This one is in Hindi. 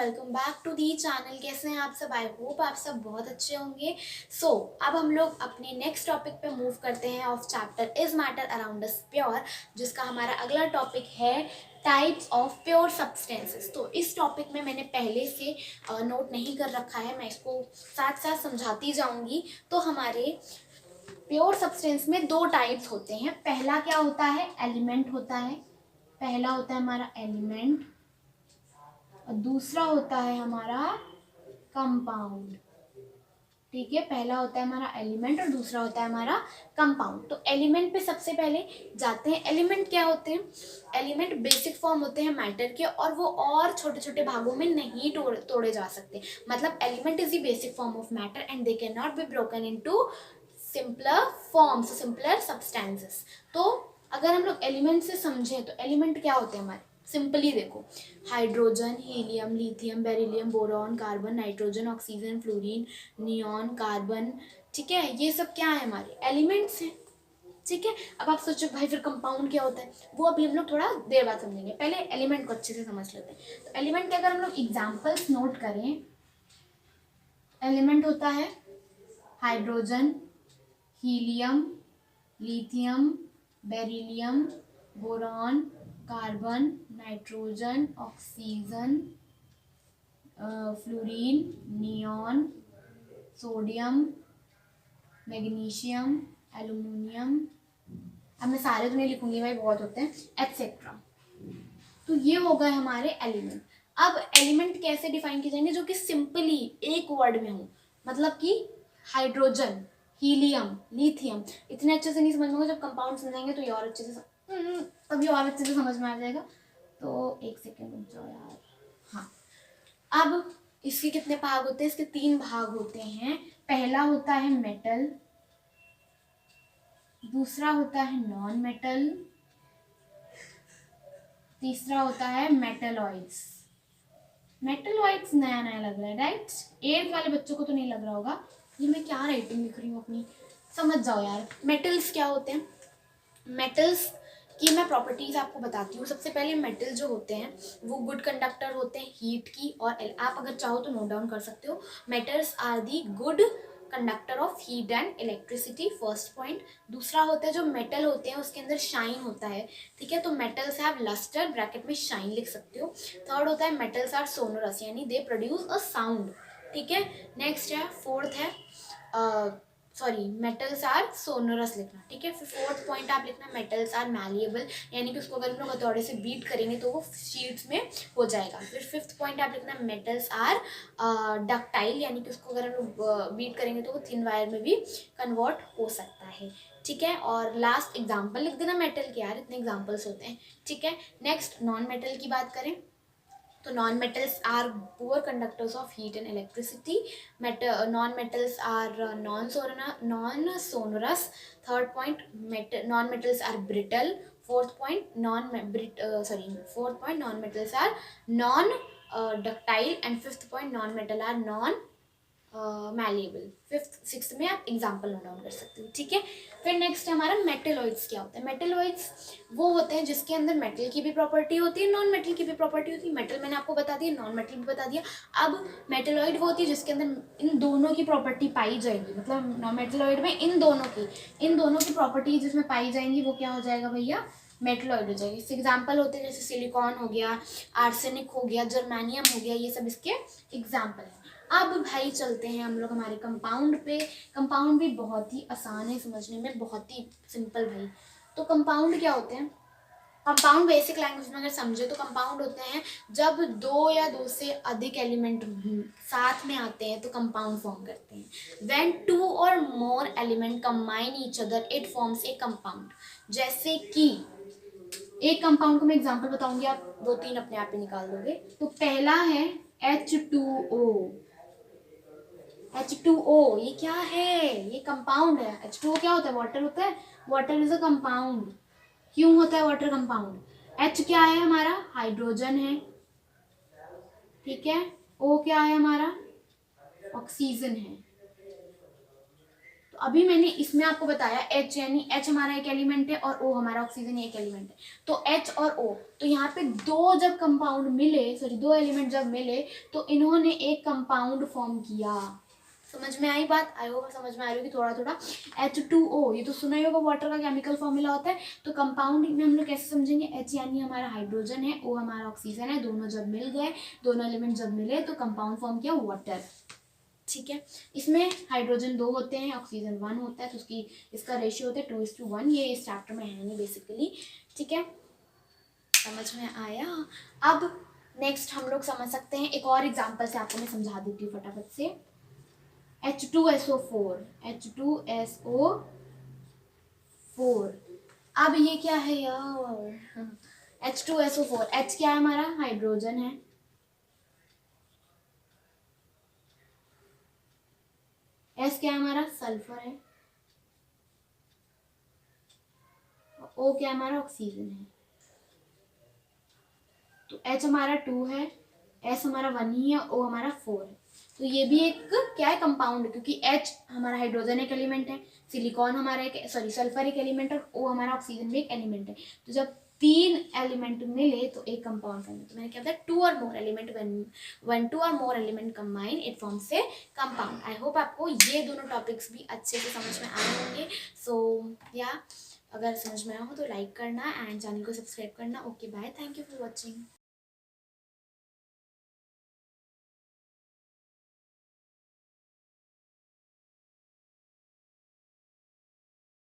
Welcome back to the channel. कैसे हैं आप सब? आई होप आप सब बहुत अच्छे होंगे। अब हम लोग अपने नेक्स्ट टॉपिक पे मूव करते हैं of chapter is matter around us pure, जिसका हमारा अगला टॉपिक है टाइप्स ऑफ प्योर सब्सटेंसेस। तो इस टॉपिक में मैंने पहले से नोट नहीं कर रखा है, मैं इसको साथ साथ समझाती जाऊंगी। तो हमारे प्योर सब्सटेंस में दो टाइप्स होते हैं। पहला क्या होता है? एलिमेंट होता है। पहला होता है हमारा एलिमेंट और दूसरा होता है हमारा कंपाउंड। ठीक है, पहला होता है हमारा एलिमेंट और दूसरा होता है हमारा कंपाउंड। तो एलिमेंट पे सबसे पहले जाते हैं। एलिमेंट क्या होते हैं? एलिमेंट बेसिक फॉर्म होते हैं मैटर के, और वो और छोटे छोटे भागों में नहीं तोड़े जा सकते। मतलब element is the basic form of matter and they can not be broken into simpler forms, simpler substances. तो अगर हम लोग एलिमेंट से समझें तो एलिमेंट क्या होते हैं हमारे? सिंपली देखो, hydrogen, helium, lithium, beryllium, boron, carbon, nitrogen, oxygen, fluorine, neon, carbon. ठीक है, ये सब क्या है? हमारे एलिमेंट्स हैं। ठीक है, अब आप सोचो भाई फिर कंपाउंड क्या होता है? वो अभी हम लोग थोड़ा देर बाद समझेंगे, पहले एलिमेंट को अच्छे से समझ लेते हैं। तो एलिमेंट के अगर हम लोग एग्जाम्पल्स नोट करें, एलिमेंट होता है hydrogen, helium, lithium, beryllium, boron, carbon, nitrogen, oxygen, fluorine, neon, sodium, magnesium, aluminium. अब मैं सारे तो नहीं लिखूंगी भाई, बहुत होते हैं, एटसेट्रा। तो ये हो गए हमारे एलिमेंट। अब एलिमेंट कैसे डिफाइन किए जाएंगे? जो कि सिंपली एक वर्ड में हो। मतलब कि हाइड्रोजन, हीलियम, लिथियम इतने अच्छे से नहीं समझ में आएगा, जब कंपाउंड समझेंगे तो ये और अच्छे से तभी और अच्छे से समझ में आ जाएगा। तो एक सेकेंड रुक जाओ यार। हाँ, अब इसके कितने भाग होते हैं? इसके 3 भाग होते हैं। पहला होता है मेटल, दूसरा होता है नॉन मेटल, तीसरा होता है मेटलॉइड्स। मेटलॉइड्स नया नया लग रहा है, राइट? 8th वाले बच्चों को तो नहीं लग रहा होगा। ये मैं क्या राइटिंग लिख रही हूँ अपनी, समझ जाओ यार। मेटल्स क्या होते हैं? मेटल्स की मैं प्रॉपर्टीज आपको बताती हूँ। सबसे पहले मेटल जो होते हैं वो गुड कंडक्टर होते हैं हीट की, और आप अगर चाहो तो नोट डाउन कर सकते हो। Metals are the good conductor of heat and electricity, first point. दूसरा होता है जो मेटल होते हैं उसके अंदर शाइन होता है। ठीक है, तो मेटल्स हैव लस्टर, ब्रैकेट में शाइन लिख सकते हो। थर्ड होता है मेटल्स आर सोनोरस, यानी दे प्रोड्यूस अ साउंड। ठीक है, नेक्स्ट है, फोर्थ है सॉरी, मेटल्स आर सोनोरस लिखना। ठीक है, फिर फोर्थ पॉइंट आप लिखना मेटल्स आर मैलिएबल, यानी कि उसको अगर हम लोग हथौड़े से बीट करेंगे तो वो शीट्स में हो जाएगा। फिर फिफ्थ पॉइंट आप लिखना मेटल्स आर डक्टाइल, यानी कि उसको अगर हम लोग बीट करेंगे तो वो थिन वायर में भी कन्वर्ट हो सकता है। ठीक है, और लास्ट एग्जाम्पल लिख देना मेटल के, यार इतने एग्जाम्पल्स होते हैं। ठीक है, नेक्स्ट नॉन मेटल की बात करें तो non metals are poor conductors of heat and electricity. Non metals are non sonorous. Third point, non metals are brittle. Fourth point, fourth point non metals are non ductile, and fifth point non metal are non malleable. Fifth sixth में आप एग्जाम्पल नोट डाउन कर सकते हो। ठीक है, फिर नेक्स्ट हमारा मेटलॉइड्स क्या होता है? मेटलॉइड्स वो होते हैं जिसके अंदर मेटल की भी प्रॉपर्टी होती है, नॉन मेटल की भी प्रॉपर्टी होती है। मेटल मैंने आपको बता दिया, नॉन मेटल भी बता दिया। अब मेटलॉइड वो होती है जिसके अंदर इन दोनों की प्रॉपर्टी पाई जाएगी। मतलब मेटलॉइड में इन दोनों की प्रॉपर्टी जिसमें पाई जाएंगी वो क्या हो जाएगा भैया? मेटलॉइड हो जाएगी। इसके एग्जाम्पल होते हैं जैसे सिलिकॉन हो गया, आर्सेनिक हो गया, जर्मेनियम हो गया, ये सब इसके एग्जाम्पल हैं। अब भाई चलते हैं हम लोग हमारे कंपाउंड पे। कंपाउंड भी बहुत ही आसान है समझने में, बहुत ही सिंपल भाई। तो कंपाउंड क्या होते हैं? कंपाउंड बेसिक लैंग्वेज में अगर समझे तो कंपाउंड होते हैं जब 2 या 2 से अधिक एलिमेंट साथ में आते हैं तो कंपाउंड फॉर्म करते हैं। व्हेन 2 और मोर element combine each other it forms a compound. जैसे कि एक कंपाउंड को मैं एग्जांपल बताऊंगी, आप 2-3 अपने आप ही निकाल दोगे। तो पहला है H2O। H2O ये क्या है? ये कंपाउंड है। H2O क्या होता है? वाटर होता है। Water is a compound. क्यों होता है वाटर कंपाउंड? H क्या है हमारा? हाइड्रोजन है। ठीक है, O क्या है हमारा? ऑक्सीजन है। तो अभी मैंने इसमें आपको बताया H यानी H हमारा एक एलिमेंट है और O हमारा ऑक्सीजन एक एलिमेंट है, तो H और O, तो यहाँ पे दो जब कंपाउंड मिले, सॉरी दो एलिमेंट जब मिले तो इन्होंने एक कंपाउंड फॉर्म किया। समझ में आई बात? आई होप समझ में आ रही होगी थोड़ा थोड़ा। H2O, ये तो सुना ही होगा वाटर का केमिकल फॉर्मूला होता है। तो कंपाउंड में हम लोग कैसे समझेंगे? H यानी हमारा हाइड्रोजन है, O हमारा ऑक्सीजन है, दोनों जब मिल गए, दोनों एलिमेंट जब मिले तो कंपाउंड फॉर्म किया वाटर। ठीक है, इसमें हाइड्रोजन 2 होते हैं, ऑक्सीजन 1 होता है, तो इसका रेशियो होता है 2:1। ये इस चैप्टर में है नहीं बेसिकली। ठीक है, समझ में आया? अब नेक्स्ट हम लोग समझ सकते हैं, एक और एग्जांपल से आपको मैं समझा देती हूँ फटाफट से। H2SO4, H2SO4, अब ये क्या है यार? H2SO4, H क्या है हमारा? हाइड्रोजन है, S क्या है हमारा? सल्फर है, O क्या है हमारा? ऑक्सीजन है। तो H हमारा 2 है, S हमारा 1 ही है, O हमारा 4 है। तो ये भी एक क्या है? कंपाउंड, क्योंकि H हमारा हाइड्रोजन एक एलिमेंट है, सिलिकॉन हमारा एक सॉरी सल्फर एक एलिमेंट है, और O हमारा ऑक्सीजन भी एक एलिमेंट है। तो जब 3 एलिमेंट मिले तो एक कंपाउंड फॉर्म। तो मैंने क्या बताया? 2 और मोर element, when 2 or more element combine it forms a compound। I hope आपको ये दोनों टॉपिक्स भी अच्छे से समझ में आए होंगे। सो या अगर समझ में आया हो तो लाइक करना एंड चैनल को सब्सक्राइब करना। Okay bye, thank you for watching.